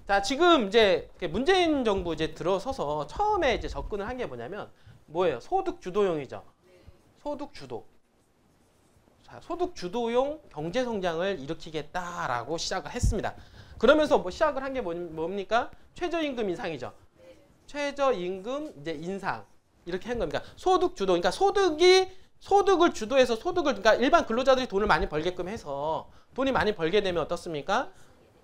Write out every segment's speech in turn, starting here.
자, 지금 이제 문재인 정부 이제 들어서서 처음에 이제 접근을 한 게 뭐냐면 뭐예요? 소득 주도형이죠. 소득 주도. 자, 소득 주도용 경제 성장을 일으키겠다라고 시작을 했습니다. 그러면서 뭐 시작을 한 게 뭡니까? 최저임금 인상이죠. 최저임금 이제 인상 이렇게 한 겁니다. 소득 주도. 그러니까 소득을 주도해서 그러니까 일반 근로자들이 돈을 많이 벌게끔 해서 돈이 많이 벌게 되면 어떻습니까?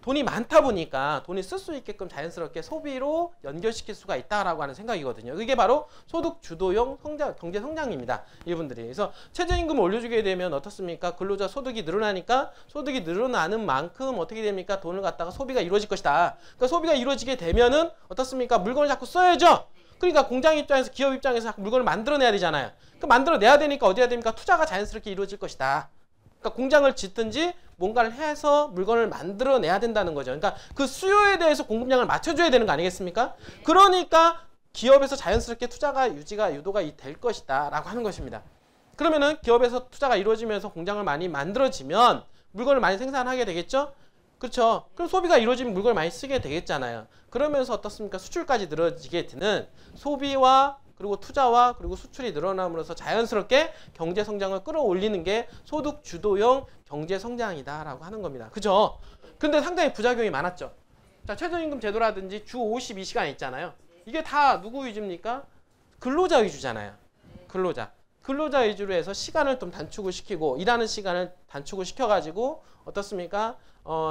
돈이 많다 보니까 돈이 쓸 수 있게끔 자연스럽게 소비로 연결시킬 수가 있다라고 하는 생각이거든요. 이게 바로 소득 주도형 경제 성장입니다. 이분들이. 그래서 최저임금을 올려주게 되면 어떻습니까? 근로자 소득이 늘어나니까 소득이 늘어나는 만큼 어떻게 됩니까? 돈을 갖다가 소비가 이루어질 것이다. 그러니까 소비가 이루어지게 되면은 어떻습니까? 물건을 자꾸 써야죠. 그러니까 공장 입장에서 기업 입장에서 자꾸 물건을 만들어내야 되잖아요. 그 만들어내야 되니까 어디야 됩니까? 투자가 자연스럽게 이루어질 것이다. 그러니까 공장을 짓든지 뭔가를 해서 물건을 만들어내야 된다는 거죠. 그러니까 그 수요에 대해서 공급량을 맞춰줘야 되는 거 아니겠습니까? 그러니까 기업에서 자연스럽게 투자가 유도가 될 것이다 라고 하는 것입니다. 그러면은 기업에서 투자가 이루어지면서 공장을 많이 만들어지면 물건을 많이 생산하게 되겠죠? 그렇죠? 그럼 소비가 이루어지면 물건을 많이 쓰게 되겠잖아요. 그러면서 어떻습니까? 수출까지 늘어지게 되는 소비와 그리고 투자와 그리고 수출이 늘어남으로써 자연스럽게 경제 성장을 끌어올리는 게 소득 주도형 경제 성장이다라고 하는 겁니다. 그죠? 근데 상당히 부작용이 많았죠. 자, 최저임금 제도라든지 주 52시간 있잖아요. 이게 다 누구 위주입니까? 근로자 위주잖아요. 근로자 위주로 해서 시간을 좀 단축을 시키고 일하는 시간을 단축을 시켜가지고 어떻습니까?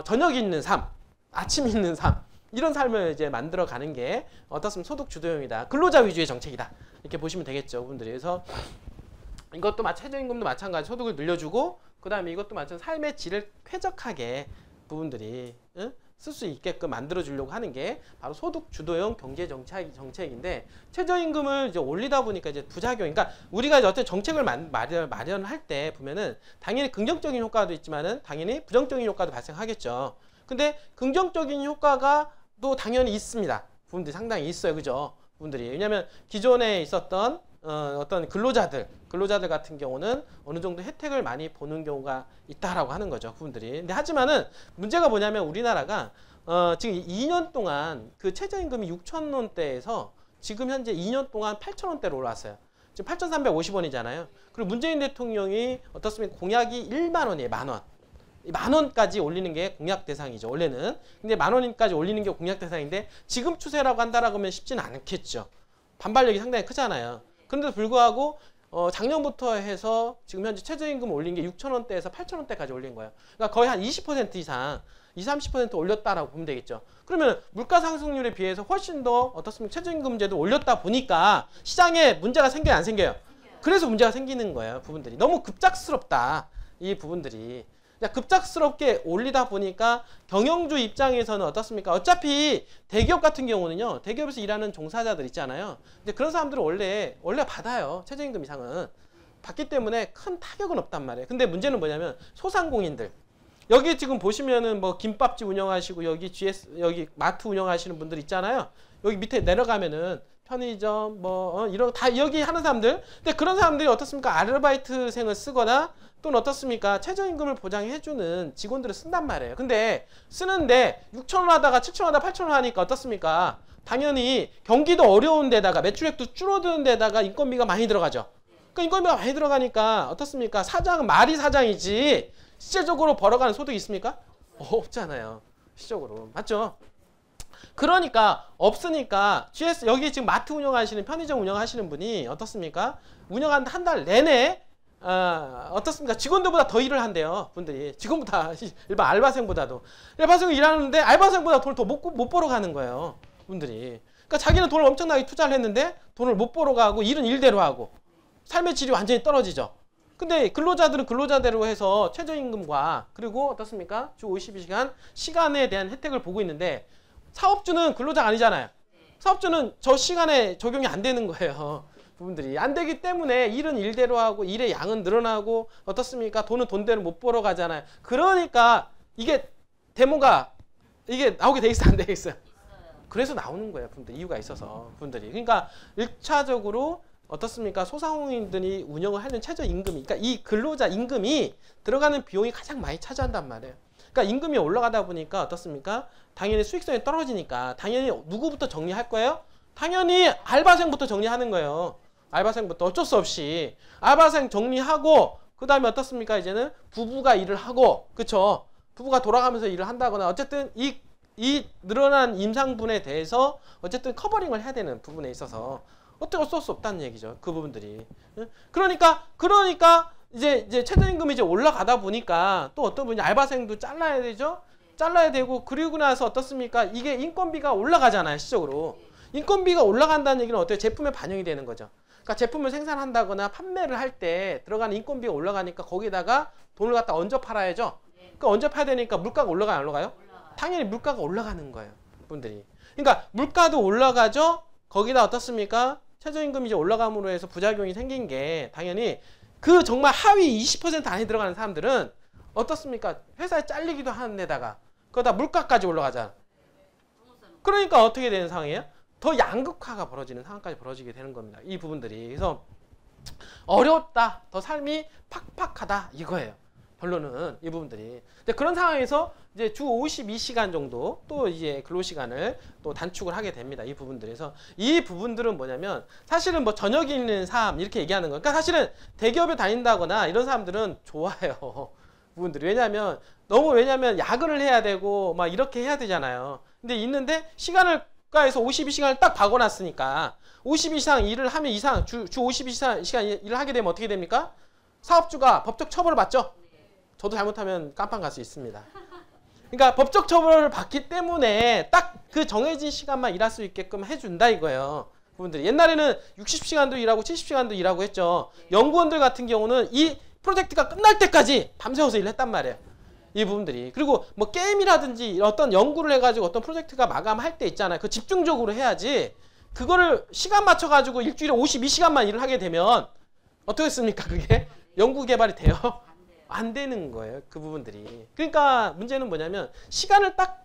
저녁이 있는 삶, 아침이 있는 삶 이런 삶을 이제 만들어가는 게 어떻습니까? 소득 주도형이다. 근로자 위주의 정책이다. 이렇게 보시면 되겠죠, 분들이. 그래서 이것도 최저임금도 마찬가지 소득을 늘려주고 그 다음에 이것도 마찬가지 삶의 질을 쾌적하게 부분들이 쓸 수 있게끔 만들어주려고 하는 게 바로 소득 주도형 경제 정책인데 최저임금을 이제 올리다 보니까 이제 부작용. 그러니까 우리가 이제 어떤 정책을 마련할 때 보면은 당연히 긍정적인 효과도 있지만은 당연히 부정적인 효과도 발생하겠죠. 근데 긍정적인 효과가 또 당연히 있습니다. 부분들이 상당히 있어요. 그죠? 부분들이. 왜냐하면 기존에 있었던 어떤 근로자들 같은 경우는 어느 정도 혜택을 많이 보는 경우가 있다라고 하는 거죠. 부분들이. 근데 하지만은 문제가 뭐냐면 우리나라가 지금 2년 동안 그 최저임금이 6,000원대에서 지금 현재 2년 동안 8,000원대로 올라왔어요. 지금 8,350원이잖아요. 그리고 문재인 대통령이 어떻습니까? 공약이 1만 원이에요. 만 원. 만 원까지 올리는 게 공약 대상이죠. 원래는. 근데 만 원까지 올리는 게 공약 대상인데 지금 추세라고 한다라고 하면 쉽지는 않겠죠. 반발력이 상당히 크잖아요. 그런데도 불구하고 작년부터 해서 지금 현재 최저임금 올린 게 6,000원대에서 8,000원대까지 올린 거예요. 그러니까 거의 한 20% 이상, 20-30% 올렸다라고 보면 되겠죠. 그러면 물가 상승률에 비해서 훨씬 더 어떻습니까? 최저임금제도 올렸다 보니까 시장에 문제가 생겨요, 안 생겨요? 그래서 문제가 생기는 거예요, 부분들이. 너무 급작스럽다, 이 부분들이. 급작스럽게 올리다 보니까 경영주 입장에서는 어떻습니까? 어차피 대기업 같은 경우는요, 대기업에서 일하는 종사자들 있잖아요. 근데 그런 사람들은 원래 받아요. 최저임금 이상은. 받기 때문에 큰 타격은 없단 말이에요. 근데 문제는 뭐냐면 소상공인들. 여기 지금 보시면은 뭐 김밥집 운영하시고 여기 여기 마트 운영하시는 분들 있잖아요. 여기 밑에 내려가면은 편의점 이런 다 여기 하는 사람들. 근데 그런 사람들이 어떻습니까? 아르바이트생을 쓰거나 또는 어떻습니까? 최저임금을 보장해주는 직원들을 쓴단 말이에요. 근데 쓰는데 6,000원 하다가 7,000원 하다가 8,000원 하니까 어떻습니까? 당연히 경기도 어려운 데다가 매출액도 줄어드는 데다가 인건비가 많이 들어가죠. 그러니까 인건비가 많이 들어가니까 어떻습니까? 사장은 말이 사장이지 실질적으로 벌어가는 소득이 있습니까? 없잖아요. 실질적으로. 맞죠? 그러니까 없으니까 GS 여기 지금 마트 운영하시는 편의점 운영하시는 분이 어떻습니까? 운영한 한 달 내내 어떻습니까? 직원들보다 더 일을 한대요. 분들이. 직원보다 일반 알바생보다도. 알바생 일하는데 알바생보다 돈을 더 못 벌어 가는 거예요. 분들이. 그러니까 자기는 돈을 엄청나게 투자를 했는데 돈을 못 벌어 가고 일은 일대로 하고 삶의 질이 완전히 떨어지죠. 근데 근로자들은 근로자대로 해서 최저임금과 그리고 어떻습니까? 주 52시간 시간에 대한 혜택을 보고 있는데 사업주는 근로자가 아니잖아요. 사업주는 저 시간에 적용이 안 되는 거예요. 부분들이 안 되기 때문에 일은 일대로 하고 일의 양은 늘어나고 어떻습니까? 돈은 돈대로 못 벌어 가잖아요. 그러니까 이게 데모가 이게 나오게 돼 있어, 안 돼 있어요? 그래서 나오는 거예요, 분들. 이유가 있어서 분들이. 그러니까 1차적으로 어떻습니까? 소상공인들이 운영을 하는 최저임금이, 그러니까 이 근로자 임금이 들어가는 비용이 가장 많이 차지한단 말이에요. 그러니까 임금이 올라가다 보니까 어떻습니까? 당연히 수익성이 떨어지니까 당연히 누구부터 정리할 거예요? 당연히 알바생부터 정리하는 거예요. 알바생부터 어쩔 수 없이 알바생 정리하고 그 다음에 어떻습니까? 이제는 부부가 일을 하고 그쵸? 부부가 돌아가면서 일을 한다거나 어쨌든 이 늘어난 임상분에 대해서 어쨌든 커버링을 해야 되는 부분에 있어서 어떻게 어쩔 수 없다는 얘기죠. 그 부분들이. 그러니까 이제 최저임금이 이제 올라가다 보니까 또 어떤 분이 알바생도 잘라야 되죠. 잘라야 되고 그리고 나서 어떻습니까? 이게 인건비가 올라가잖아요. 시적으로. 인건비가 올라간다는 얘기는 어때요? 제품에 반영이 되는 거죠. 그러니까 제품을 생산한다거나 판매를 할 때 들어가는 인건비가 올라가니까 거기다가 돈을 갖다 얹어 팔아야죠. 그러니까 얹어 팔아야 되니까 물가가 올라가요? 안 올라가요? 당연히 물가가 올라가는 거예요. 분들이. 그러니까 물가도 올라가죠. 거기다 어떻습니까? 최저임금이 이제 올라감으로 해서 부작용이 생긴 게 당연히 그 정말 하위 20% 안에 들어가는 사람들은 어떻습니까? 회사에 잘리기도 하는 데다가 그러다 물가까지 올라가잖아. 그러니까 어떻게 되는 상황이에요? 더 양극화가 벌어지는 상황까지 벌어지게 되는 겁니다. 이 부분들이. 그래서 어렵다. 더 삶이 팍팍하다. 이거예요. 결론은 이 부분들이. 근데 그런 상황에서 이제 주 52시간 정도 또 이제 근로시간을 또 단축을 하게 됩니다. 이 부분들에서. 이 부분들은 뭐냐면 사실은 뭐 저녁 있는 삶 이렇게 얘기하는 거. 그러니까 사실은 대기업에 다닌다거나 이런 사람들은 좋아요. 부분들이. 왜냐면 야근을 해야 되고 막 이렇게 해야 되잖아요. 근데 있는데 시간을 국가에서 52시간을 딱 박아놨으니까 52시간 일을 하면 이상 주 52시간 일을 하게 되면 어떻게 됩니까? 사업주가 법적 처벌을 받죠. 저도 잘못하면 깜빵 갈 수 있습니다. 그러니까 법적 처벌을 받기 때문에 딱 그 정해진 시간만 일할 수 있게끔 해준다 이거예요. 그분들이 옛날에는 60시간도 일하고 70시간도 일하고 했죠. 연구원들 같은 경우는 이 프로젝트가 끝날 때까지 밤새워서 일했단 말이에요. 이 부분들이. 그리고 뭐 게임이라든지 어떤 연구를 해가지고 어떤 프로젝트가 마감할 때 있잖아요. 그 집중적으로 해야지. 그거를 시간 맞춰가지고 일주일에 52시간만 일을 하게 되면 어떻게 습니까 그게? 연구 개발이 돼요? 안 되는 거예요. 그 부분들이. 그러니까 문제는 뭐냐면 시간을 딱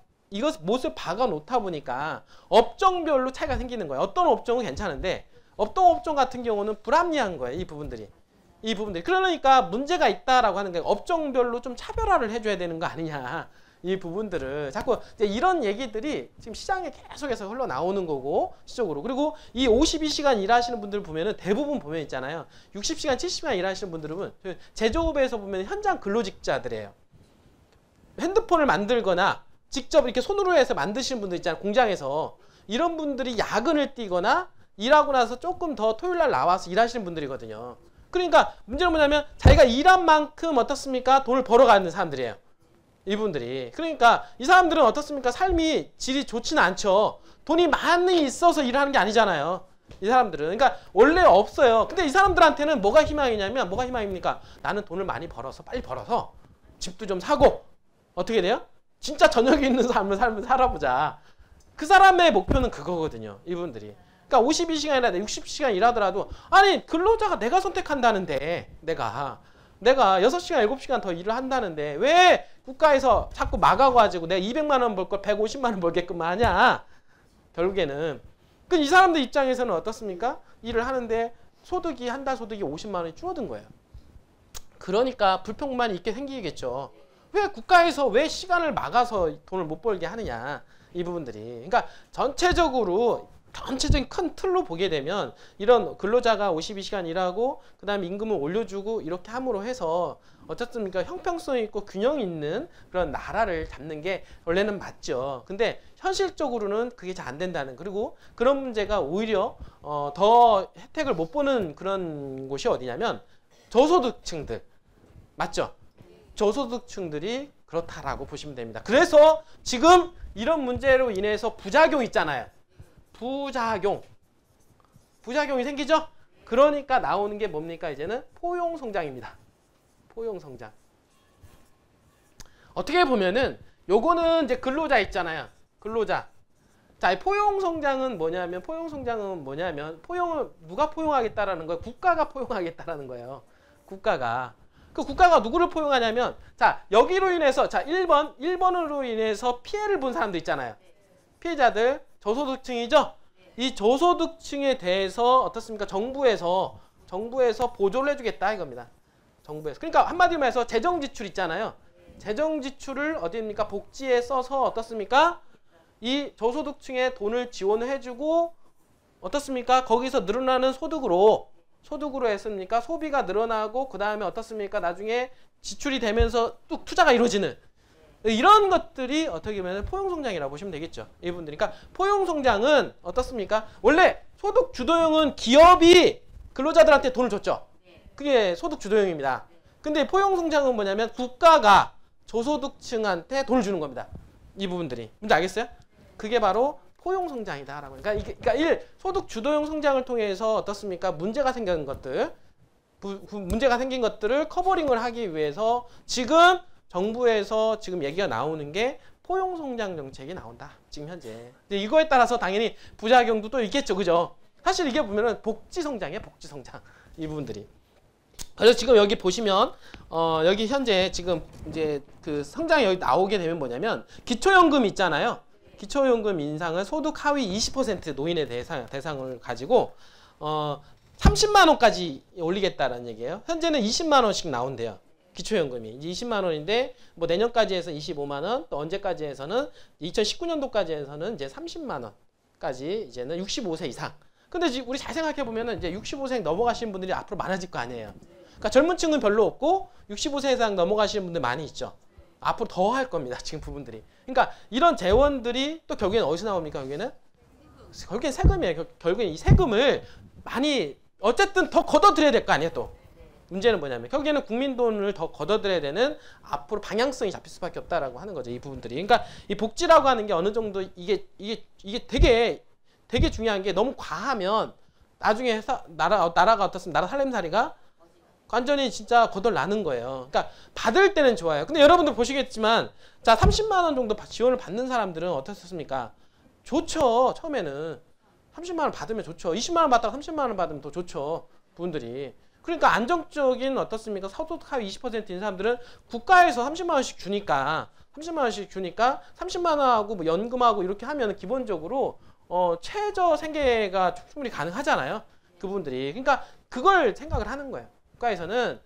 못을 박아 놓다 보니까 업종별로 차이가 생기는 거예요. 어떤 업종은 괜찮은데 어떤 업종 같은 경우는 불합리한 거예요. 이 부분들이. 그러니까 문제가 있다라고 하는 게 업종별로 좀 차별화를 해줘야 되는 거 아니냐. 이 부분들을 자꾸 이제 이런 얘기들이 지금 시장에 계속해서 흘러나오는 거고 시적으로. 그리고 이 52시간 일하시는 분들 보면은 대부분 보면 있잖아요. 60시간, 70시간 일하시는 분들은 제조업에서 보면 현장 근로직자들이에요. 핸드폰을 만들거나 직접 이렇게 손으로 해서 만드시는 분들 있잖아요. 공장에서. 이런 분들이 야근을 뛰거나 일하고 나서 조금 더 토요일날 나와서 일하시는 분들이거든요. 그러니까 문제는 뭐냐면 자기가 일한 만큼 어떻습니까? 돈을 벌어가는 사람들이에요. 이분들이. 그러니까 이 사람들은 어떻습니까? 삶이 질이 좋지는 않죠. 돈이 많이 있어서 일하는 게 아니잖아요. 이 사람들은. 그러니까 원래 없어요. 근데 이 사람들한테는 뭐가 희망이냐면 뭐가 희망입니까? 나는 돈을 많이 벌어서 빨리 벌어서 집도 좀 사고 어떻게 돼요? 진짜 저녁에 있는 삶을 살아보자. 그 사람의 목표는 그거거든요. 이분들이. 그러니까 52시간이나 60시간 일하더라도 아니 근로자가 내가 선택한다는데 내가 6시간 7시간 더 일을 한다는데 왜 국가에서 자꾸 막아가지고 내가 200만 원 벌 걸 150만 원 벌게끔 하냐. 결국에는 이 사람들 입장에서는 어떻습니까? 일을 하는데 소득이 한 달 소득이 50만 원이 줄어든 거예요. 그러니까 불평만이 있게 생기겠죠. 왜 국가에서 왜 시간을 막아서 돈을 못 벌게 하느냐. 이 부분들이. 그러니까 전체적인 큰 틀로 보게 되면 이런 근로자가 52시간 일하고 그 다음에 임금을 올려주고 이렇게 함으로 해서 어쨌습니까? 형평성 있고 균형 있는 그런 나라를 잡는 게 원래는 맞죠. 근데 현실적으로는 그게 잘 안 된다는. 그리고 그런 문제가 오히려 더 혜택을 못 보는 그런 곳이 어디냐면 저소득층들. 맞죠? 저소득층들이 그렇다라고 보시면 됩니다. 그래서 지금 이런 문제로 인해서 부작용 있잖아요. 부작용이 생기죠? 그러니까 나오는 게 뭡니까? 이제는 포용성장입니다. 포용성장. 어떻게 보면은 요거는 이제 근로자 있잖아요. 근로자. 자, 포용성장은 뭐냐면 포용을 누가 포용하겠다라는 거예요? 국가가 포용하겠다라는 거예요. 국가가. 그 국가가 누구를 포용하냐면 자, 여기로 인해서 자, 1번으로 인해서 피해를 본 사람도 있잖아요. 피해자들 저소득층이죠. 이 저소득층에 대해서 어떻습니까? 정부에서 보조를 해주겠다 이겁니다. 정부에서. 그러니까 한마디로 해서 재정 지출 있잖아요. 재정 지출을 어디입니까? 복지에 써서 어떻습니까? 이 저소득층에 돈을 지원을 해주고 어떻습니까? 거기서 늘어나는 소득으로 했습니까? 소비가 늘어나고 그 다음에 어떻습니까? 나중에 지출이 되면서 뚝 투자가 이루어지는 이런 것들이 어떻게 보면 포용성장이라고 보시면 되겠죠. 이분들이. 그러니까 포용성장은 어떻습니까? 원래 소득 주도형은 기업이 근로자들한테 돈을 줬죠. 그게 소득 주도형입니다. 근데 포용성장은 뭐냐면 국가가 저소득층한테 돈을 주는 겁니다. 이 부분들이. 뭔지 알겠어요? 그게 바로 포용성장이다라고. 그러니까 소득 주도형 성장을 통해서 어떻습니까? 문제가 생긴 것들, 문제가 생긴 것들을 커버링을 하기 위해서 지금 정부에서 지금 얘기가 나오는 게 포용성장 정책이 나온다. 지금 현재. 근데 이거에 따라서 당연히 부작용도 또 있겠죠, 그죠? 사실 이게 보면은 복지성장이에요, 복지성장. 이 부분들이. 그래서 지금 여기 보시면 여기 현재 지금 이제 그 성장이 여기 나오게 되면 뭐냐면 기초연금 있잖아요. 기초연금 인상은 소득 하위 20% 노인의 대상을 가지고 30만 원까지 올리겠다라는 얘기예요. 현재는 20만 원씩 나온대요. 기초연금이 이제 20만 원인데 뭐 내년까지 해서 25만 원, 또 언제까지 해서는 2019년도까지 해서는 이제 30만 원까지 이제는 65세 이상. 근데 지금 우리 잘 생각해 보면은 이제 65세 넘어가시는 분들이 앞으로 많아질 거 아니에요. 그러니까 젊은 층은 별로 없고 65세 이상 넘어가시는 분들 많이 있죠. 앞으로 더 할 겁니다. 지금 부분들이. 그러니까 이런 재원들이 또 결국에는 어디서 나옵니까? 결국에는 세금이에요. 결국엔 이 세금을 많이 어쨌든 더 걷어들여야 될 거 아니에요. 또 문제는 뭐냐면 결국에는 국민 돈을 더 걷어들여야 되는 앞으로 방향성이 잡힐 수밖에 없다라고 하는 거죠. 이 부분들이. 그러니까 이 복지라고 하는 게 어느 정도 이게 되게 중요한 게 너무 과하면 나중에 나라가 어떻습니까? 나라 살림살이가 완전히 진짜 거덜나는 거예요. 그러니까 받을 때는 좋아요. 근데 여러분들 보시겠지만 자 30만 원 정도 지원을 받는 사람들은 어떻습니까? 좋죠. 처음에는 30만 원 받으면 좋죠. 20만 원 받다가 30만 원 받으면 더 좋죠. 분들이. 그러니까 안정적인 어떻습니까? 소득 하위 20%인 사람들은 국가에서 30만 원씩 주니까 30만 원하고 뭐 연금하고 이렇게 하면 기본적으로 최저 생계가 충분히 가능하잖아요. 그분들이. 그러니까 그걸 생각을 하는 거예요. 국가에서는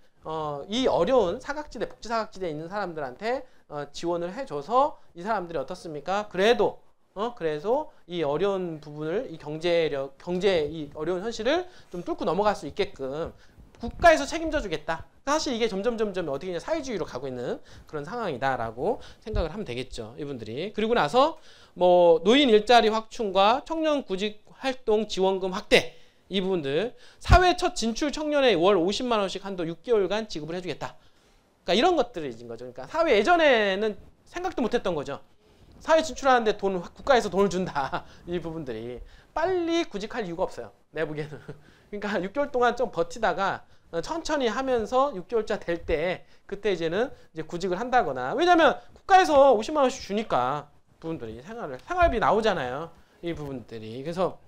이 어려운 사각지대, 복지사각지대에 있는 사람들한테 지원을 해줘서 이 사람들이 어떻습니까? 그래서 이 어려운 부분을, 이 이 어려운 현실을 좀 뚫고 넘어갈 수 있게끔 국가에서 책임져 주겠다. 사실 이게 점점 어떻게 그냥 사회주의로 가고 있는 그런 상황이다라고 생각을 하면 되겠죠. 이분들이. 그리고 나서 뭐 노인 일자리 확충과 청년 구직 활동 지원금 확대. 이 부분들. 사회 첫 진출 청년에 월 50만 원씩 한도 6개월간 지급을 해주겠다. 그러니까 이런 것들이 거죠. 그러니까 사회 예전에는 생각도 못했던 거죠. 사회 진출하는데 국가에서 돈을 준다. 이 부분들이. 빨리 구직할 이유가 없어요. 내 보기에는. 그러니까 6개월 동안 좀 버티다가 천천히 하면서 6개월차 될 때 그때 이제 구직을 한다거나. 왜냐면 국가에서 50만 원씩 주니까 부분들이 생활비 나오잖아요. 이 부분들이. 그래서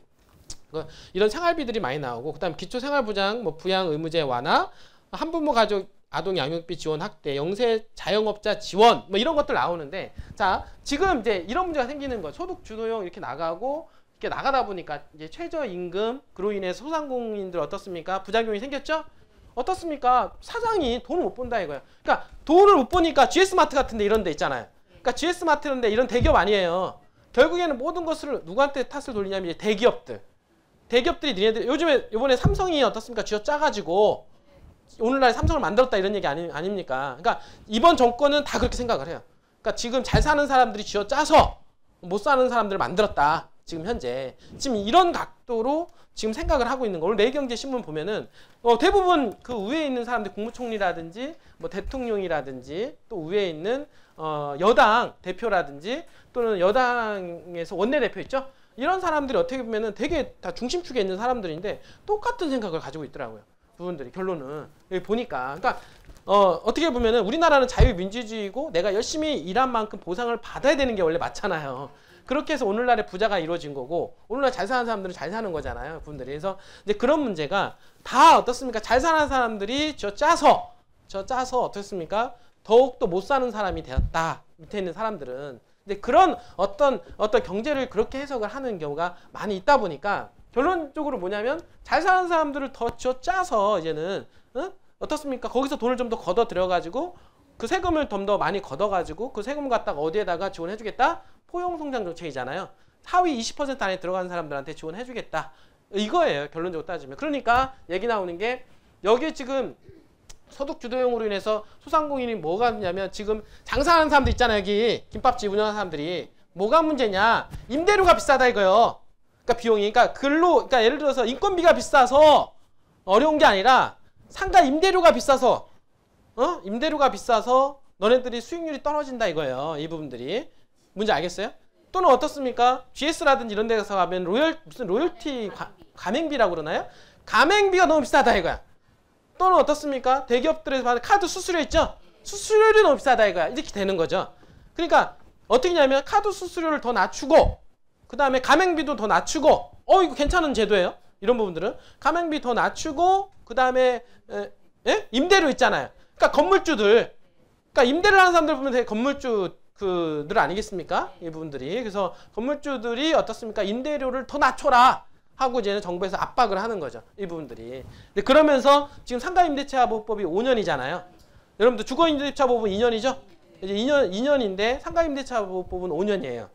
이런 생활비들이 많이 나오고 그다음 기초생활보장, 뭐 부양 의무제 완화, 한부모 가족 아동 양육비 지원 확대, 영세 자영업자 지원 뭐 이런 것들 나오는데 자 지금 이제 이런 문제가 생기는 거예요. 소득 주도형 이렇게 나가다 보니까 이제 최저임금 그로 인해 소상공인들 어떻습니까? 부작용이 생겼죠? 어떻습니까? 사장이 돈을 못 번다 이거예요. 그러니까 돈을 못 버니까 GS마트 같은 데 이런 데 있잖아요. 그러니까 GS마트 이런 데 이런 대기업 아니에요. 결국에는 모든 것을 누구한테 탓을 돌리냐면 이제 대기업들이 니네들 요번에 삼성이 어떻습니까? 쥐어 짜가지고 오늘날 삼성을 만들었다 이런 얘기 아닙니까? 그러니까 이번 정권은 다 그렇게 생각을 해요. 그러니까 지금 잘 사는 사람들이 쥐어 짜서 못 사는 사람들을 만들었다. 지금 현재. 지금 이런 각도로 지금 생각을 하고 있는 거. 오늘 내일경제신문 보면은 대부분 그 위에 있는 사람들 국무총리라든지 뭐 대통령이라든지 또 위에 있는 여당 대표라든지 또는 여당에서 원내대표 있죠? 이런 사람들이 어떻게 보면은 되게 다 중심축에 있는 사람들인데 똑같은 생각을 가지고 있더라고요. 부분들이 결론은 여기 보니까 그러니까 어떻게 보면은 우리나라는 자유민주주의고 내가 열심히 일한 만큼 보상을 받아야 되는 게 원래 맞잖아요. 그렇게 해서 오늘날의 부자가 이루어진 거고 오늘날 잘 사는 사람들은 잘 사는 거잖아요. 분들이. 그래서 이제 그런 문제가 다 어떻습니까? 잘 사는 사람들이 저 짜서 어떻습니까? 더욱더 못 사는 사람이 되었다. 밑에 있는 사람들은. 근데 그런 어떤 경제를 그렇게 해석을 하는 경우가 많이 있다 보니까 결론적으로 뭐냐면 잘 사는 사람들을 더 짜서 이제는 어떻습니까? 거기서 돈을 좀 더 걷어 들여 가지고 그 세금을 좀 더 많이 걷어가지고 그 세금 갖다가 어디에다가 지원해주겠다? 포용성장정책이잖아요. 하위 20% 안에 들어가는 사람들한테 지원해주겠다. 이거예요. 결론적으로 따지면. 그러니까 얘기 나오는 게 여기 지금 소득 주도형으로 인해서 소상공인이 뭐가 있냐면 지금 장사하는 사람들 있잖아요. 여기 김밥집 운영하는 사람들이 뭐가 문제냐? 임대료가 비싸다 이거요. 그러니까 비용이 그러니까 예를 들어서 인건비가 비싸서 어려운 게 아니라 상가 임대료가 비싸서 임대료가 비싸서 너네들이 수익률이 떨어진다 이거예요. 이 부분들이. 문제 알겠어요? 또는 어떻습니까? GS라든지 이런 데서 가면 무슨 로열티 가맹비라고 그러나요? 가맹비가 너무 비싸다 이거야. 또는 어떻습니까? 대기업들에서 받는 카드 수수료 있죠? 수수료율이 너무 비싸다 이거야. 이렇게 되는 거죠. 그러니까 어떻게 하냐면 카드 수수료를 더 낮추고 그 다음에 가맹비도 더 낮추고 이거 괜찮은 제도예요. 이런 부분들은 가맹비 더 낮추고 그 다음에 임대료 있잖아요. 그러니까 건물주들 그러니까 임대를 하는 사람들 보면 되게 건물주 들 아니겠습니까? 이 부분들이. 그래서 건물주들이 어떻습니까? 임대료를 더 낮춰라 하고 이제는 정부에서 압박을 하는 거죠. 이 부분들이. 근데 그러면서 지금 상가임대차보호법이 5년이잖아요. 여러분들 주거임대차보호법은 2년이죠? 이제 2년인데 상가임대차보호법은 5년이에요.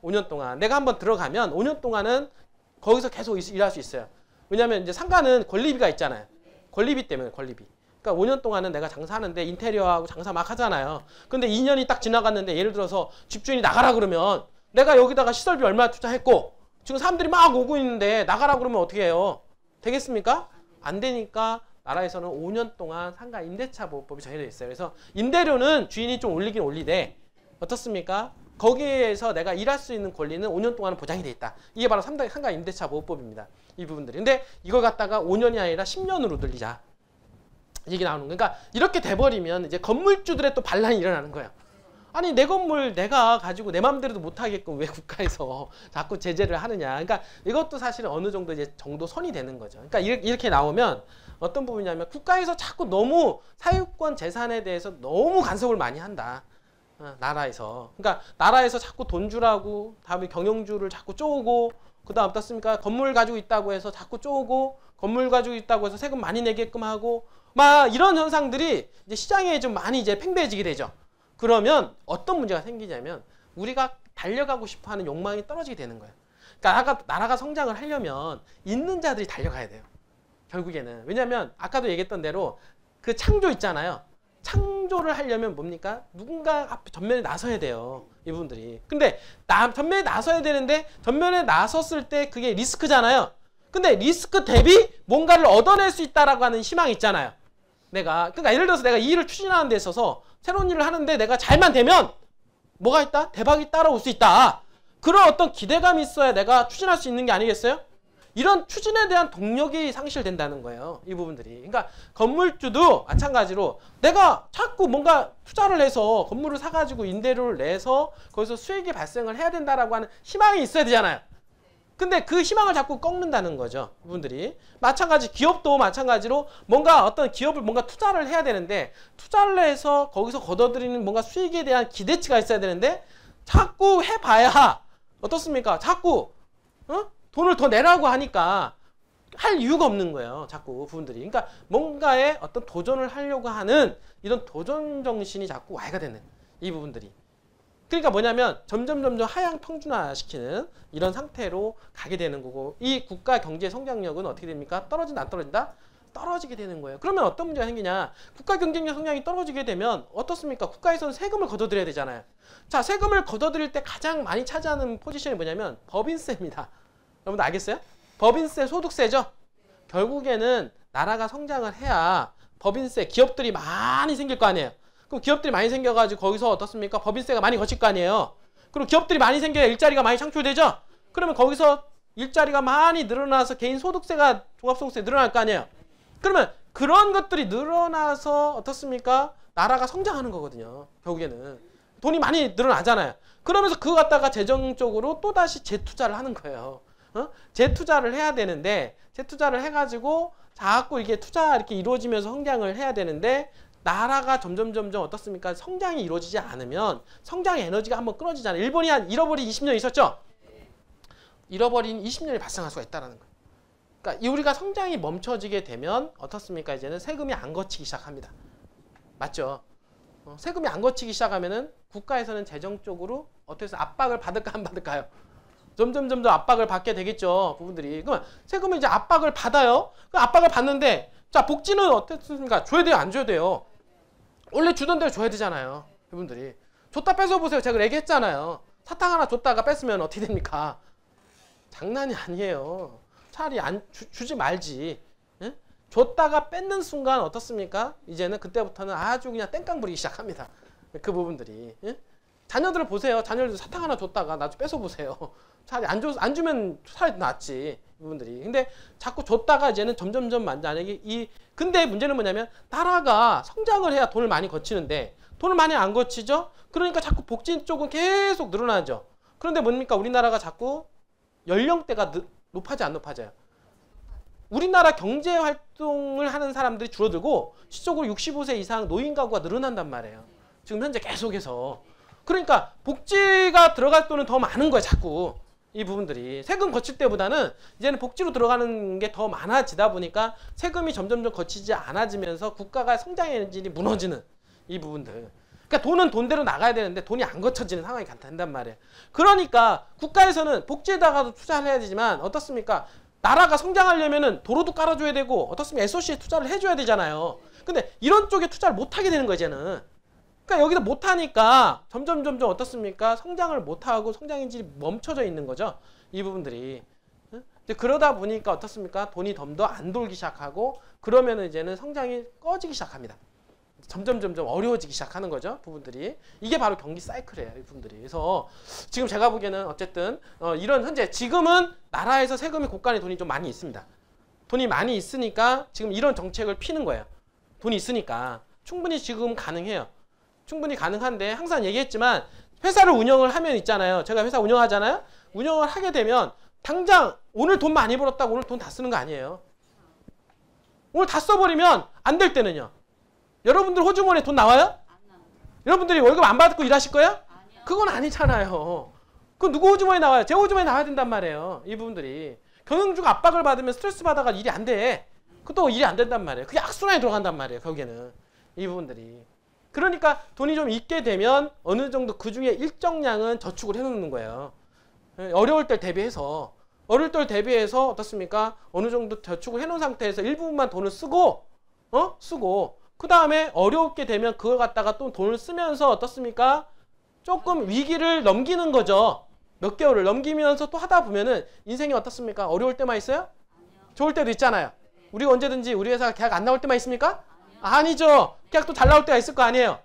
5년 동안. 내가 한번 들어가면 5년 동안은 거기서 계속 일할 수 있어요. 왜냐면 이제 상가는 권리비가 있잖아요. 권리비 때문에 권리비. 그러니까 5년 동안은 내가 장사하는데 인테리어하고 장사 막 하잖아요. 근데 2년이 딱 지나갔는데 예를 들어서 집주인이 나가라 그러면 내가 여기다가 시설비 얼마 투자했고 지금 사람들이 막 오고 있는데 나가라 그러면 어떻게 해요? 되겠습니까? 안 되니까 나라에서는 5년 동안 상가 임대차 보호법이 정해져 있어요. 그래서 임대료는 주인이 좀 올리긴 올리되 어떻습니까? 거기에서 내가 일할 수 있는 권리는 5년 동안은 보장이 돼 있다. 이게 바로 상가 임대차 보호법입니다. 이 부분들이. 근데 이걸 갖다가 5년이 아니라 10년으로 늘리자. 얘기 나오는 거예요. 그러니까 이렇게 돼버리면 이제 건물주들의 또 반란이 일어나는 거예요. 아니 내 건물 내가 가지고 내 맘대로도 못하게끔 왜 국가에서 자꾸 제재를 하느냐. 그러니까 이것도 사실은 어느 정도 이제 정도 선이 되는 거죠. 그러니까 이렇게 나오면 어떤 부분이냐면 국가에서 자꾸 너무 사유권 재산에 대해서 너무 간섭을 많이 한다. 나라에서. 그러니까 나라에서 자꾸 돈 주라고 다음에 경영주를 자꾸 쪼고 그 다음 어떻습니까? 건물 가지고 있다고 해서 자꾸 쪼고 건물 가지고 있다고 해서 세금 많이 내게끔 하고 막 이런 현상들이 이제 시장에 좀 많이 이제 팽배해지게 되죠. 그러면 어떤 문제가 생기냐면 우리가 달려가고 싶어하는 욕망이 떨어지게 되는 거예요. 그러니까 나라가 성장을 하려면 있는 자들이 달려가야 돼요. 결국에는. 왜냐하면 아까도 얘기했던 대로 그 창조 있잖아요. 창조를 하려면 뭡니까? 누군가 앞에 전면에 나서야 돼요. 이 부분들이. 근데 전면에 나서야 되는데 전면에 나섰을 때 그게 리스크잖아요. 근데 리스크 대비 뭔가를 얻어낼 수 있다라고 하는 희망이 있잖아요. 그러니까 예를 들어서 내가 이 일을 추진하는 데 있어서 새로운 일을 하는데 내가 잘만 되면 뭐가 있다? 대박이 따라올 수 있다. 그런 어떤 기대감이 있어야 내가 추진할 수 있는 게 아니겠어요? 이런 추진에 대한 동력이 상실된다는 거예요. 이 부분들이. 그러니까 건물주도 마찬가지로 내가 자꾸 뭔가 투자를 해서 건물을 사가지고 임대료를 내서 거기서 수익이 발생을 해야 된다라고 하는 희망이 있어야 되잖아요. 근데 그 희망을 자꾸 꺾는다는 거죠. 이분들이. 마찬가지 기업도 마찬가지로 뭔가 어떤 기업을 뭔가 투자를 해야 되는데 투자를 해서 거기서 걷어들이는 뭔가 수익에 대한 기대치가 있어야 되는데 자꾸 해봐야 어떻습니까? 자꾸 돈을 더 내라고 하니까 할 이유가 없는 거예요. 자꾸 부분들이. 그러니까 뭔가에 어떤 도전을 하려고 하는 이런 도전 정신이 자꾸 와해가 되는 이 부분들이. 그러니까 뭐냐면 점점 하향 평준화시키는 이런 상태로 가게 되는 거고 이 국가 경제 성장력은 어떻게 됩니까? 떨어진다 안 떨어진다? 떨어지게 되는 거예요. 그러면 어떤 문제가 생기냐? 국가 경쟁력 성장이 떨어지게 되면 어떻습니까? 국가에서는 세금을 걷어들여야 되잖아요. 자, 세금을 걷어들일 때 가장 많이 차지하는 포지션이 뭐냐면 법인세입니다. 여러분들 알겠어요? 법인세, 소득세죠? 결국에는 나라가 성장을 해야 법인세, 기업들이 많이 생길 거 아니에요. 그럼 기업들이 많이 생겨가지고 거기서 어떻습니까? 법인세가 많이 거칠 거 아니에요. 그리고 기업들이 많이 생겨야 일자리가 많이 창출되죠? 그러면 거기서 일자리가 많이 늘어나서 개인 소득세가 종합소득세 늘어날 거 아니에요. 그러면 그런 것들이 늘어나서 어떻습니까? 나라가 성장하는 거거든요. 결국에는. 돈이 많이 늘어나잖아요. 그러면서 그거 갖다가 재정적으로 또다시 재투자를 하는 거예요. 재투자를 해야 되는데 재투자를 해가지고 자꾸 이게 투자 이렇게 이루어지면서 성장을 해야 되는데 나라가 점점 어떻습니까? 성장이 이루어지지 않으면 성장의 에너지가 한번 끊어지잖아요. 일본이 한 잃어버린 20년 있었죠? 잃어버린 20년이 발생할 수가 있다는 거예요. 그러니까 우리가 성장이 멈춰지게 되면 어떻습니까? 이제는 세금이 안 거치기 시작합니다. 맞죠? 세금이 안 거치기 시작하면은 국가에서는 재정적으로 어떻게 해서 압박을 받을까 안 받을까요? 점점 압박을 받게 되겠죠. 부분들이. 그러면 세금은 이제 압박을 받아요. 그 압박을 받는데 자 복지는 어떻습니까? 줘야 돼요? 안 줘야 돼요? 원래 주던 대로 줘야 되잖아요. 이분들이. 줬다 뺏어보세요. 제가 얘기했잖아요. 사탕 하나 줬다가 뺐으면 어떻게 됩니까? 장난이 아니에요. 차라리 주지 말지. 예? 줬다가 뺏는 순간 어떻습니까? 이제는 그때부터는 아주 그냥 땡깡 부리기 시작합니다. 그 부분들이. 예? 자녀들을 보세요. 자녀들 사탕 하나 줬다가 나중에 뺏어보세요. 차라리 안 주면 차라리 낫지. 이분들이. 근데 자꾸 줬다가 이제는 점점점 만약에 근데 문제는 뭐냐면 나라가 성장을 해야 돈을 많이 거치는데 돈을 많이 안 거치죠? 그러니까 자꾸 복지 쪽은 계속 늘어나죠. 그런데 뭡니까? 우리나라가 자꾸 연령대가 높아져 안 높아져요? 우리나라 경제 활동을 하는 사람들이 줄어들고 시적으로 65세 이상 노인 가구가 늘어난단 말이에요. 지금 현재 계속해서. 그러니까 복지가 들어갈 돈은 더 많은 거예요. 자꾸. 이 부분들이. 세금 거칠 때보다는 이제는 복지로 들어가는 게 더 많아지다 보니까 세금이 점점점 거치지 않아지면서 국가가 성장의 엔진이 무너지는 이 부분들. 그러니까 돈은 돈대로 나가야 되는데 돈이 안 거쳐지는 상황이 된단 말이에요. 그러니까 국가에서는 복지에다가도 투자를 해야 되지만 어떻습니까? 나라가 성장하려면은 도로도 깔아줘야 되고 어떻습니까? SOC에 투자를 해줘야 되잖아요. 근데 이런 쪽에 투자를 못하게 되는 거예요, 이제는. 그러니까 여기서 못하니까 점점 어떻습니까? 성장을 못하고 성장 엔진이 멈춰져 있는 거죠. 이 부분들이. 그러다 보니까 어떻습니까? 돈이 더 안 돌기 시작하고 그러면은 이제는 성장이 꺼지기 시작합니다. 점점 어려워지기 시작하는 거죠. 부분들이. 이게 바로 경기 사이클이에요. 이 부분들이. 그래서 지금 제가 보기에는 어쨌든 이런 현재 지금은 나라에서 세금이 곳간에 돈이 좀 많이 있습니다. 돈이 많이 있으니까 지금 이런 정책을 피는 거예요. 돈이 있으니까. 충분히 지금 가능해요. 충분히 가능한데 항상 얘기했지만 회사를 운영을 하면 있잖아요. 제가 회사 운영하잖아요. 운영을 하게 되면 당장 오늘 돈 많이 벌었다고 오늘 돈 다 쓰는 거 아니에요. 오늘 다 써버리면 안 될 때는요. 여러분들 호주머니에 돈 나와요? 여러분들이 월급 안 받고 일하실 거예요? 그건 아니잖아요. 그건 누구 호주머니에 나와요? 제 호주머니에 나와야 된단 말이에요. 이 부분들이. 경영주가 압박을 받으면 스트레스 받아가 일이 안 돼. 그것도 일이 안 된단 말이에요. 그게 악순환에 들어간단 말이에요. 거기에는. 이 부분들이. 그러니까 돈이 좀 있게 되면 어느 정도 그 중에 일정량은 저축을 해놓는 거예요. 어려울 때 대비해서. 어려울 때 대비해서 어떻습니까? 어느 정도 저축을 해놓은 상태에서 일부분만 돈을 쓰고 그 다음에 어렵게 되면 그걸 갖다가 또 돈을 쓰면서 어떻습니까? 조금 위기를 넘기는 거죠. 몇 개월을 넘기면서 또 하다 보면은 인생이 어떻습니까? 어려울 때만 있어요? 좋을 때도 있잖아요. 우리가 언제든지 우리 회사가 계약 안 나올 때만 있습니까? 아니죠. 계약도 잘 나올 때가 있을 거 아니에요.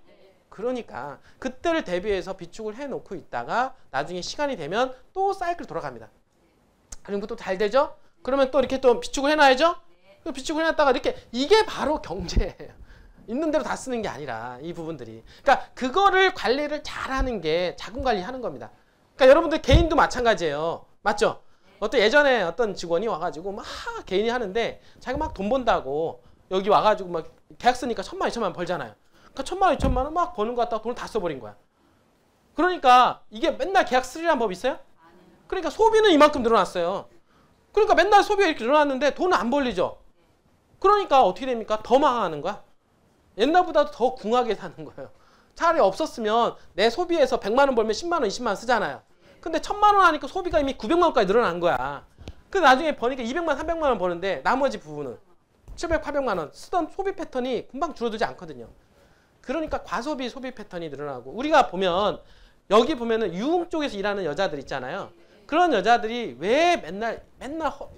그러니까 그때를 대비해서 비축을 해놓고 있다가 나중에 시간이 되면 또 사이클 돌아갑니다. 그리고 또 잘 되죠? 그러면 또 이렇게 또 비축을 해놔야죠? 또 비축을 해놨다가 이렇게 이게 바로 경제예요. 있는 대로 다 쓰는 게 아니라 이 부분들이. 그러니까 그거를 관리를 잘하는 게 자금 관리하는 겁니다. 그러니까 여러분들 개인도 마찬가지예요. 맞죠? 예전에 어떤 직원이 와가지고 막 개인이 하는데 자기가 막 돈 번다고 여기 와가지고 막 계약 쓰니까 1,000만, 2,000만 벌잖아요. 그러니까 1,000만, 2,000만 원 막 버는 것 같다가 돈을 다 써버린 거야. 그러니까 이게 맨날 계약 쓰리라는 법 있어요? 그러니까 소비는 이만큼 늘어났어요. 그러니까 맨날 소비가 이렇게 늘어났는데 돈은 안 벌리죠. 그러니까 어떻게 됩니까? 더 망하는 거야. 옛날보다도 더 궁하게 사는 거예요. 차라리 없었으면 내 소비에서 100만 원 벌면 10만 원, 20만 원 쓰잖아요. 근데 1,000만 원 하니까 소비가 이미 900만 원까지 늘어난 거야. 그 나중에 버니까 200만, 300만 원 버는데 나머지 부분은 700, 800만 원 쓰던 소비 패턴이 금방 줄어들지 않거든요. 그러니까 과소비 소비 패턴이 늘어나고 우리가 보면 여기 보면은 유흥 쪽에서 일하는 여자들 있잖아요. 그런 여자들이 왜 맨날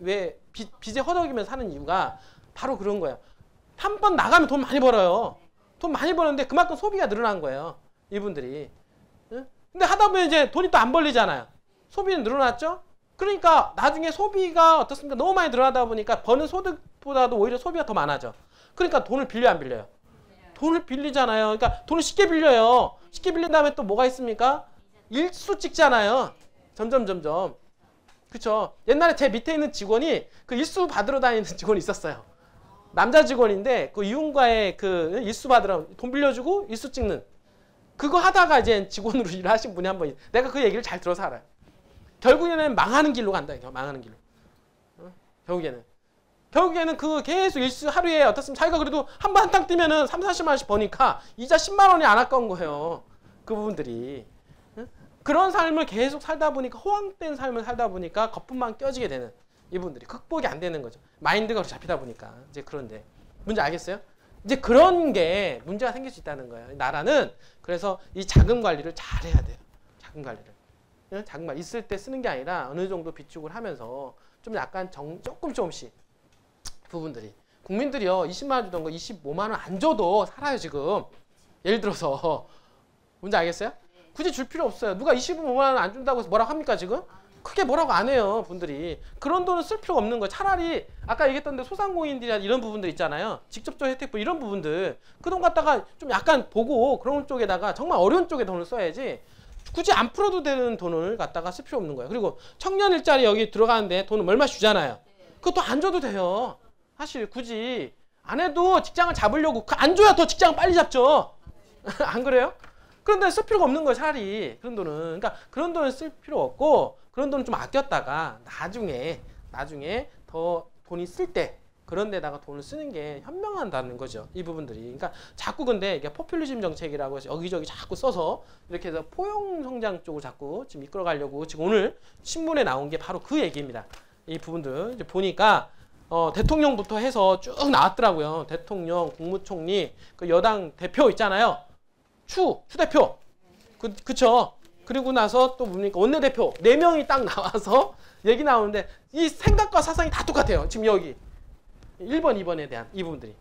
왜 빚에 허덕이면서 사는 이유가 바로 그런 거예요. 한 번 나가면 돈 많이 벌어요. 돈 많이 버는데 그만큼 소비가 늘어난 거예요. 이분들이. 근데 하다 보면 이제 돈이 또 안 벌리잖아요. 소비는 늘어났죠? 그러니까 나중에 소비가 어떻습니까? 너무 많이 늘어나다 보니까 버는 소득보다도 오히려 소비가 더 많아져. 그러니까 돈을 빌려요, 안 빌려요? 돈을 빌리잖아요. 그러니까 돈을 쉽게 빌려요. 쉽게 빌린 다음에 또 뭐가 있습니까? 일수 찍잖아요. 점점. 그쵸? 옛날에 제 밑에 있는 직원이 그 일수 받으러 다니는 직원이 있었어요. 남자 직원인데 그 이윤과의 그 일수 받으러 돈 빌려주고 일수 찍는 그거 하다가 이제 직원으로 일을 하신 분이 한 번 내가 그 얘기를 잘 들어서 알아요. 결국에는 망하는 길로 간다. 망하는 길로. 결국에는. 결국에는 그 계속 하루에 어떻습니까? 자기가 그래도 한 번 한탕 뛰면은 3, 40만 원씩 버니까 이자 10만 원이 안 아까운 거예요. 그 부분들이. 그런 삶을 계속 살다 보니까 허황된 삶을 살다 보니까 거품만 껴지게 되는 이분들이 극복이 안 되는 거죠. 마인드가 잡히다 보니까. 이제 그런데 문제 알겠어요? 이제 그런 게 문제가 생길 수 있다는 거예요. 나라는 그래서 이 자금 관리를 잘 해야 돼요. 자금 관리를. 자금 관리 있을 때 쓰는 게 아니라 어느 정도 비축을 하면서 좀 약간 조금씩 부분들이. 국민들이요 20만 원 주던 거 25만 원 안 줘도 살아요 지금. 예를 들어서 뭔지 알겠어요? 굳이 줄 필요 없어요. 누가 25만 원 안 준다고 해서 뭐라고 합니까 지금? 크게 뭐라고 안 해요 분들이. 그런 돈은 쓸 필요가 없는 거예요. 차라리 아까 얘기했던 데 소상공인들이나 이런 부분들 있잖아요. 직접적 혜택 이런 부분들 그 돈 갖다가 좀 약간 보고 그런 쪽에다가 정말 어려운 쪽에 돈을 써야지 굳이 안 풀어도 되는 돈을 갖다가 쓸 필요 없는 거예요. 그리고 청년 일자리 여기 들어가는데 돈을 얼마 주잖아요. 그것도 안 줘도 돼요. 사실 굳이 안 해도 직장을 잡으려고 안 줘야 더 직장을 빨리 잡죠. 안 그래요? 그런 돈을 쓸 필요가 없는 거예요. 차라리 그런 돈은. 그러니까 그런 돈을 쓸 필요 없고 그런 돈을 좀 아꼈다가 나중에 더 돈이 쓸 때 그런 데다가 돈을 쓰는 게 현명하다는 거죠. 이 부분들이. 그러니까 자꾸 근데 이게 포퓰리즘 정책이라고 해서 여기저기 자꾸 써서 이렇게 해서 포용 성장 쪽으로 자꾸 지금 이끌어 가려고 지금 오늘 신문에 나온 게 바로 그 얘기입니다. 이 부분들 이제 보니까 대통령부터 해서 쭉 나왔더라고요. 대통령, 국무총리, 그 여당 대표 있잖아요. 추 대표. 그쵸? 그리고 나서 또 뭡니까? 원내대표 4명이 딱 나와서 얘기 나오는데 이 생각과 사상이 다 똑같아요. 지금 여기 1번, 2번에 대한 이 부분들이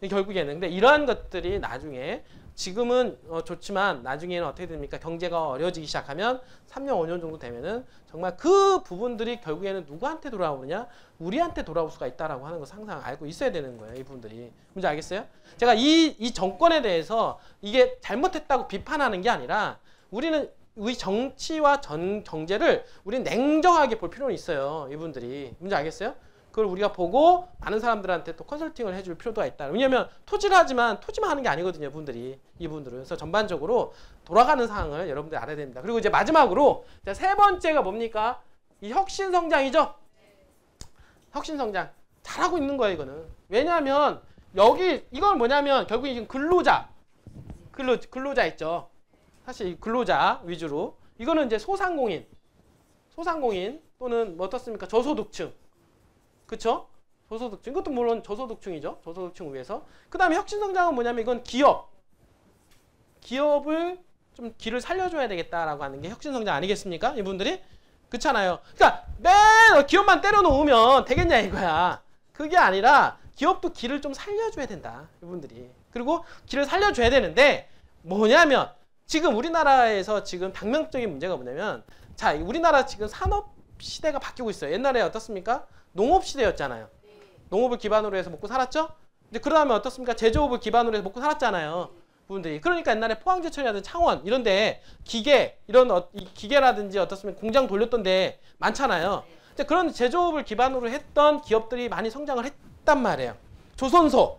결국에는. 근데 이러한 것들이 나중에 지금은 좋지만 나중에는 어떻게 됩니까? 경제가 어려워지기 시작하면 3년, 5년 정도 되면은 정말 그 부분들이 결국에는 누구한테 돌아오느냐? 우리한테 돌아올 수가 있다라고 하는 거 항상 알고 있어야 되는 거예요. 이 부분들이. 뭔지 알겠어요? 제가 이 정권에 대해서 이게 잘못했다고 비판하는 게 아니라 우리는 우리 정치와 경제를 우리는 냉정하게 볼 필요는 있어요. 이분들이. 뭔지 알겠어요? 그걸 우리가 보고 많은 사람들한테 또 컨설팅을 해줄 필요가 있다. 왜냐하면 토지를 하지만 토지만 하는 게 아니거든요. 이분들은. 그래서 전반적으로 돌아가는 상황을 여러분들이 알아야 됩니다. 그리고 이제 마지막으로 세 번째가 뭡니까? 이 혁신성장이죠. 혁신성장. 잘하고 있는 거예요. 이거는. 왜냐하면 여기 이건 뭐냐면 결국에 지금 근로자 있죠. 사실 근로자 위주로. 이거는 이제 소상공인 또는 뭐 어떻습니까? 저소득층. 그쵸? 저소득층. 이것도 물론 저소득층이죠. 저소득층 위해서. 그 다음에 혁신성장은 뭐냐면 이건 기업을 좀 길을 살려줘야 되겠다라고 하는 게 혁신성장 아니겠습니까? 이분들이? 그렇잖아요. 그러니까 맨 기업만 때려놓으면 되겠냐 이거야. 그게 아니라 기업도 길을 좀 살려줘야 된다. 이분들이. 그리고 길을 살려줘야 되는데 뭐냐면 지금 우리나라에서 지금 당면적인 문제가 뭐냐면 자, 우리나라 지금 산업 시대가 바뀌고 있어요. 옛날에 어떻습니까? 농업 시대였잖아요. 농업을 기반으로 해서 먹고 살았죠? 이제 그러면 어떻습니까? 제조업을 기반으로 해서 먹고 살았잖아요. 분들이. 그러니까 옛날에 포항제철이라든지 창원 이런데 기계라든지 어떻습니까? 공장 돌렸던 데 많잖아요. 이제 그런 제조업을 기반으로 했던 기업들이 많이 성장을 했단 말이에요. 조선소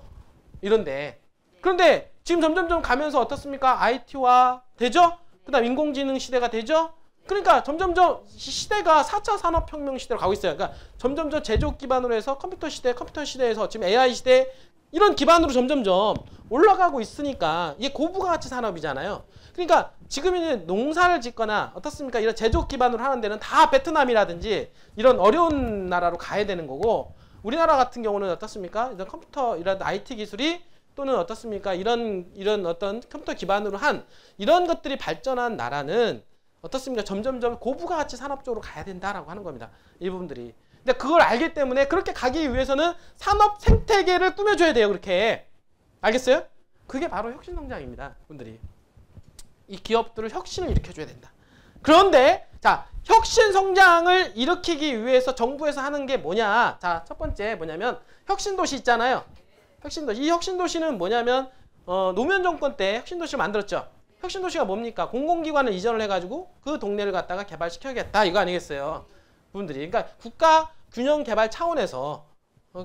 이런데. 그런데 지금 점점점 가면서 어떻습니까? IT화 되죠? 그 다음 인공지능 시대가 되죠? 그러니까 점점점 시대가 4차 산업혁명 시대로 가고 있어요. 그러니까 점점점 제조업 기반으로 해서 컴퓨터 시대에서 지금 AI 시대 이런 기반으로 점점점 올라가고 있으니까 이게 고부가가치 산업이잖아요. 그러니까 지금 이제 농사를 짓거나 어떻습니까? 이런 제조업 기반으로 하는 데는 다 베트남이라든지 이런 어려운 나라로 가야 되는 거고 우리나라 같은 경우는 어떻습니까? 이런 컴퓨터 이런 IT 기술이 또는 어떻습니까? 이런 어떤 컴퓨터 기반으로 한 이런 것들이 발전한 나라는 어떻습니까? 점점점 고부가가치 산업 쪽으로 가야 된다라고 하는 겁니다. 이 부분들이. 근데 그걸 알기 때문에 그렇게 가기 위해서는 산업 생태계를 꾸며줘야 돼요. 그렇게. 알겠어요? 그게 바로 혁신성장입니다. 분들이. 이 기업들을 혁신을 일으켜줘야 된다. 그런데 자, 혁신성장을 일으키기 위해서 정부에서 하는 게 뭐냐. 자, 첫 번째 뭐냐면 혁신도시 있잖아요. 혁신도시. 이 혁신도시는 뭐냐면 노무현 정권 때 혁신도시를 만들었죠. 혁신도시가 뭡니까? 공공기관을 이전을 해가지고 그 동네를 갖다가 개발시켜야겠다. 이거 아니겠어요? 분들이. 그러니까 국가 균형 개발 차원에서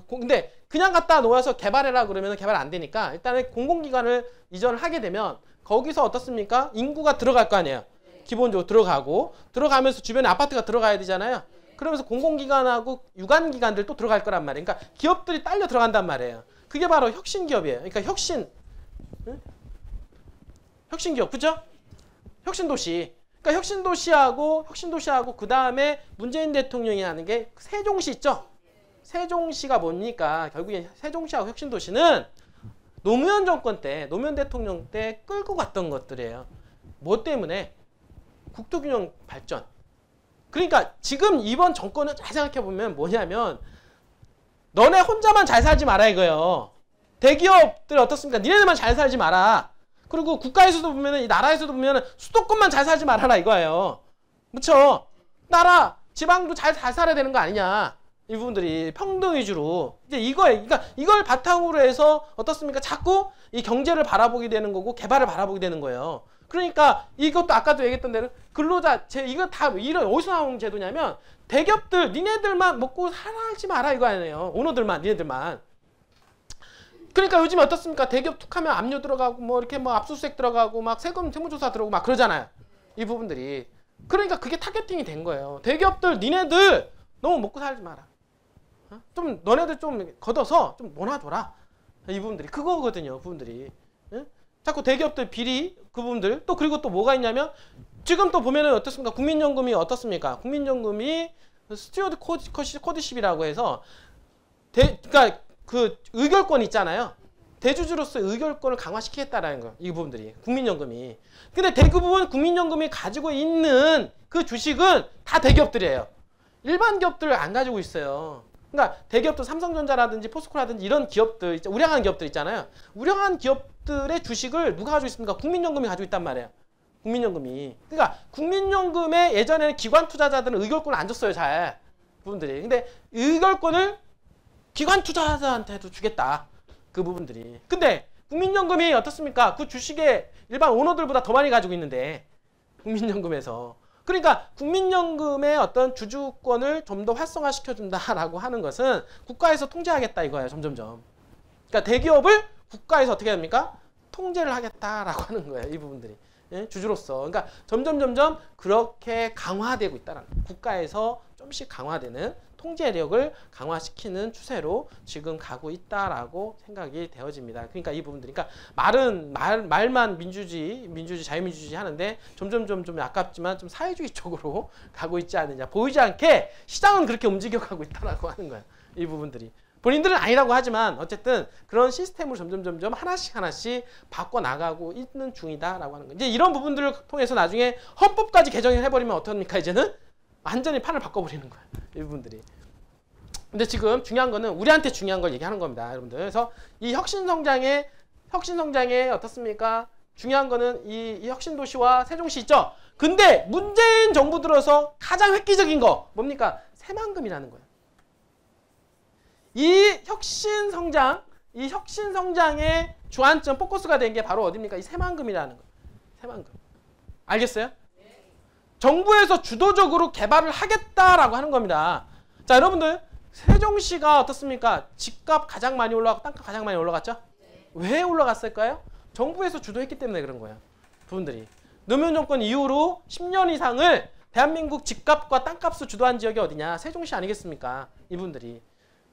근데 그냥 갖다 놓아서 개발해라 그러면 개발 안 되니까 일단은 공공기관을 이전을 하게 되면 거기서 어떻습니까? 인구가 들어갈 거 아니에요. 기본적으로 들어가면서 주변에 아파트가 들어가야 되잖아요. 그러면서 공공기관하고 유관기관들 또 들어갈 거란 말이에요. 그러니까 기업들이 딸려 들어간단 말이에요. 그게 바로 혁신기업이에요. 그러니까 혁신기업, 그죠? 혁신도시. 그러니까 혁신도시하고 그 다음에 문재인 대통령이 하는 게 세종시 있죠? 세종시가 뭡니까? 결국엔 세종시하고 혁신도시는 노무현 정권 때, 노무현 대통령 때 끌고 갔던 것들이에요. 뭐 때문에? 국토균형 발전. 그러니까 지금 이번 정권은 잘 생각해보면 뭐냐면 너네 혼자만 잘 살지 마라 이거예요. 대기업들 어떻습니까? 니네들만 잘 살지 마라. 그리고 국가에서도 보면은 이 나라에서도 보면은 수도권만 잘 살지 말아라 이거예요. 그렇죠? 나라 지방도 잘 살아야 되는 거 아니냐? 이 부분들이 평등 위주로 이제 이거에 그러니까 이걸 바탕으로 해서 어떻습니까? 자꾸 이 경제를 바라보게 되는 거고 개발을 바라보게 되는 거예요. 그러니까 이것도 아까도 얘기했던 대로 근로자 이거 다 이런 어디서 나온 제도냐면 대기업들 니네들만 먹고 살지 마라 이거 아니에요. 오너들만 니네들만. 그러니까 요즘 어떻습니까? 대기업 툭하면 압류 들어가고 뭐 이렇게 뭐 압수수색 들어가고 막 세금 세무조사 들어오고 막 그러잖아요. 이 부분들이. 그러니까 그게 타겟팅이 된 거예요. 대기업들 니네들 너무 먹고 살지 마라. 좀 너네들 좀 걷어서 좀 모아줘라. 이 부분들이 그거거든요. 부분들이. 응? 자꾸 대기업들 비리 그 부분들 또 그리고 또 뭐가 있냐면 지금 또 보면은 어떻습니까? 국민연금이 어떻습니까? 국민연금이 스튜어드 코드십이라고 해서 그러니까 그 의결권 있잖아요. 대주주로서 의결권을 강화시키겠다라는 거. 이 부분들이 국민연금이. 근데 대부분 국민연금이 가지고 있는 그 주식은 다 대기업들이에요. 일반 기업들을 안 가지고 있어요. 그러니까 대기업도 삼성전자라든지 포스코라든지 이런 기업들, 우량한 기업들 있잖아요. 우량한 기업들의 주식을 누가 가지고 있습니까? 국민연금이 가지고 있단 말이에요. 국민연금이. 그러니까 국민연금에 예전에는 기관 투자자들은 의결권을 안 줬어요. 잘. 부분들이. 근데 의결권을 기관 투자자한테도 주겠다. 그 부분들이. 근데 국민연금이 어떻습니까? 그 주식에 일반 오너들보다 더 많이 가지고 있는데 국민연금에서. 그러니까 국민연금의 어떤 주주권을 좀 더 활성화시켜준다라고 하는 것은 국가에서 통제하겠다 이거예요. 점점점. 그러니까 대기업을 국가에서 어떻게 합니까? 통제를 하겠다라고 하는 거예요. 이 부분들이. 예? 주주로서. 그러니까 점점 그렇게 강화되고 있다는 거예요. 국가에서 좀씩 강화되는 통제력을 강화시키는 추세로 지금 가고 있다라고 생각이 되어집니다. 그러니까 이 부분들이. 그러니까 말만 민주주의, 자유민주주의 하는데 점점 좀 아깝지만 좀 사회주의 쪽으로 가고 있지 않느냐. 보이지 않게 시장은 그렇게 움직여가고 있다라고 하는 거예요. 이 부분들이. 본인들은 아니라고 하지만 어쨌든 그런 시스템을 점점 하나씩 바꿔나가고 있는 중이다라고 하는 거예요. 이제 이런 부분들을 통해서 나중에 헌법까지 개정을 해버리면 어떡합니까? 이제는 완전히 판을 바꿔버리는 거예요. 이 부분들이. 근데 지금 중요한 거는 우리한테 중요한 걸 얘기하는 겁니다. 여러분들. 그래서 이 혁신성장의 어떻습니까? 중요한 거는 이 혁신도시와 세종시 있죠? 근데 문재인 정부 들어서 가장 획기적인 거 뭡니까? 새만금이라는 거예요. 이 혁신성장의 주안점, 포커스가 된 게 바로 어딥니까? 이 새만금이라는 거예요. 새만금. 알겠어요? 정부에서 주도적으로 개발을 하겠다라고 하는 겁니다. 자, 여러분들 세종시가 어떻습니까? 집값 가장 많이 올라가고 땅값 가장 많이 올라갔죠? 네. 왜 올라갔을까요? 정부에서 주도했기 때문에 그런 거예요. 부분들이. 노무현 정권 이후로 10년 이상을 대한민국 집값과 땅값을 주도한 지역이 어디냐? 세종시 아니겠습니까? 이분들이.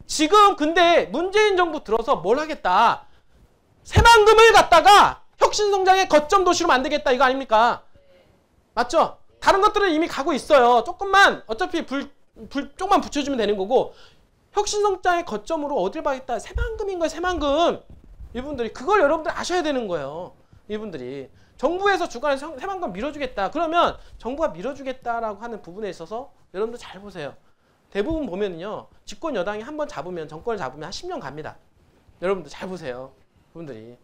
지금 근데 문재인 정부 들어서 뭘 하겠다? 새만금을 갖다가 혁신성장의 거점 도시로 만들겠다 이거 아닙니까? 맞죠? 다른 것들은 이미 가고 있어요. 조금만 어차피 불 조금만 붙여주면 되는 거고 혁신성장의 거점으로 어딜 봐야겠다. 새만금인 거예요. 새만금. 이분들이 그걸 여러분들 아셔야 되는 거예요. 이분들이. 정부에서 주관에 새만금 밀어주겠다. 그러면 정부가 밀어주겠다라고 하는 부분에 있어서 여러분들 잘 보세요. 대부분 보면은요. 집권 여당이 한번 잡으면 정권을 잡으면 한 10년 갑니다. 여러분들 잘 보세요. 그분들이.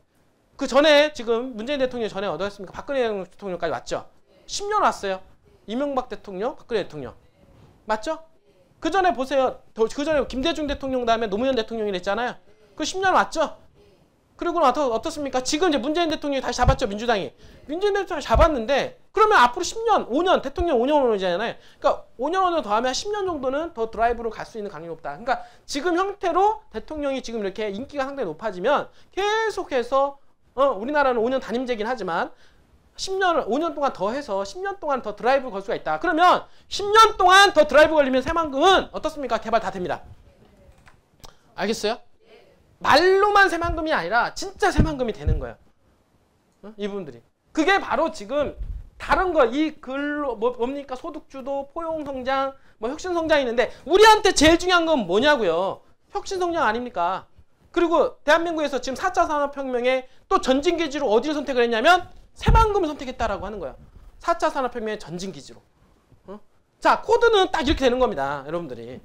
그 전에 지금 문재인 대통령이 전에 어떠했습니까? 박근혜 대통령까지 왔죠. 10년 왔어요. 이명박 대통령, 박근혜 대통령. 맞죠? 그 전에 보세요. 그 전에 김대중 대통령 다음에 노무현 대통령이 됐잖아요. 그 10년 왔죠? 그리고 어떻습니까? 지금 이제 문재인 대통령이 다시 잡았죠. 민주당이. 문재인 대통령이 잡았는데 그러면 앞으로 10년, 5년, 대통령 5년이잖아요. 그러니까 5년 더 하면 10년 정도는 더 드라이브로 갈 수 있는 가능성이 높다. 그러니까 지금 형태로 대통령이 지금 이렇게 인기가 상당히 높아지면 계속해서 우리나라는 5년 단임제긴 하지만 10년을 5년 동안 더 해서 10년 동안 더 드라이브 걸 수가 있다. 그러면 10년 동안 더 드라이브 걸리면 새만금은 어떻습니까? 개발 다 됩니다. 알겠어요? 말로만 새만금이 아니라 진짜 새만금이 되는 거예요. 이분들이. 그게 바로 지금 다른 거 이 글로 뭡니까? 소득주도, 포용성장, 뭐 혁신성장이 있는데 우리한테 제일 중요한 건 뭐냐고요? 혁신성장 아닙니까? 그리고 대한민국에서 지금 4차 산업혁명에 또 전진기지로 어디를 선택을 했냐면 새만금을 선택했다라고 하는 거예요. 4차 산업혁명의 전진기지로. 자, 코드는 딱 이렇게 되는 겁니다. 여러분들이.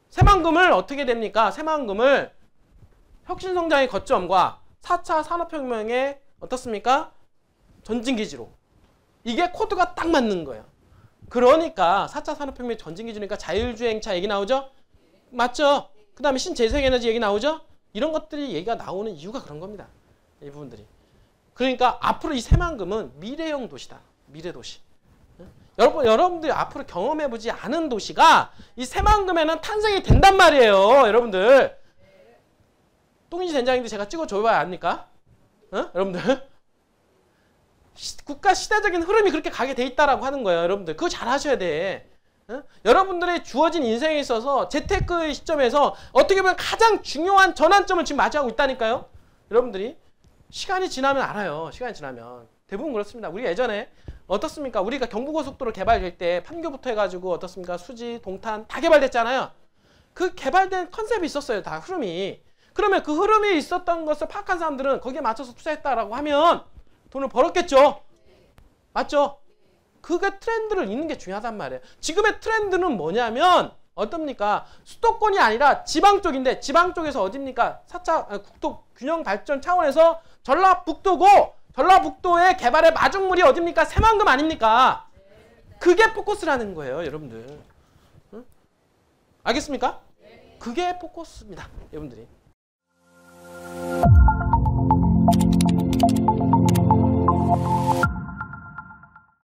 새만금을 어떻게 됩니까? 새만금을 혁신성장의 거점과 4차 산업혁명의 어떻습니까? 전진기지로. 이게 코드가 딱 맞는 거예요. 그러니까 4차 산업혁명의 전진기지니까 자율주행차 얘기 나오죠? 맞죠? 그 다음에 신재생에너지 얘기 나오죠? 이런 것들이 얘기가 나오는 이유가 그런 겁니다. 이 부분들이. 그러니까 앞으로 이 새만금은 미래형 도시다. 미래도시. 여러분들이 앞으로 경험해보지 않은 도시가 이 새만금에는 탄생이 된단 말이에요. 여러분들. 똥인지 된장인데 제가 찍어줘봐야 압니까? 여러분들. 국가 시대적인 흐름이 그렇게 가게 돼 있다라고 하는 거예요. 여러분들. 그거 잘 하셔야 돼. 여러분들의 주어진 인생에 있어서 재테크의 시점에서 어떻게 보면 가장 중요한 전환점을 지금 맞이하고 있다니까요. 여러분들이. 시간이 지나면 알아요. 시간이 지나면. 대부분 그렇습니다. 우리 예전에 어떻습니까? 우리가 경부고속도로 개발될 때 판교부터 해가지고 어떻습니까? 수지, 동탄 다 개발됐잖아요. 그 개발된 컨셉이 있었어요. 다 흐름이. 그러면 그 흐름이 있었던 것을 파악한 사람들은 거기에 맞춰서 투자했다라고 하면 돈을 벌었겠죠. 맞죠? 그게 트렌드를 읽는 게 중요하단 말이에요. 지금의 트렌드는 뭐냐면 어떻습니까? 수도권이 아니라 지방 쪽인데 지방 쪽에서 어딥니까? 4차 국도 균형 발전 차원에서 전라북도고 전라북도의 개발의 마중물이 어딥니까? 새만금 아닙니까? 그게 포커스라는 거예요. 여러분들. 알겠습니까? 그게 포커스입니다. 여러분들이.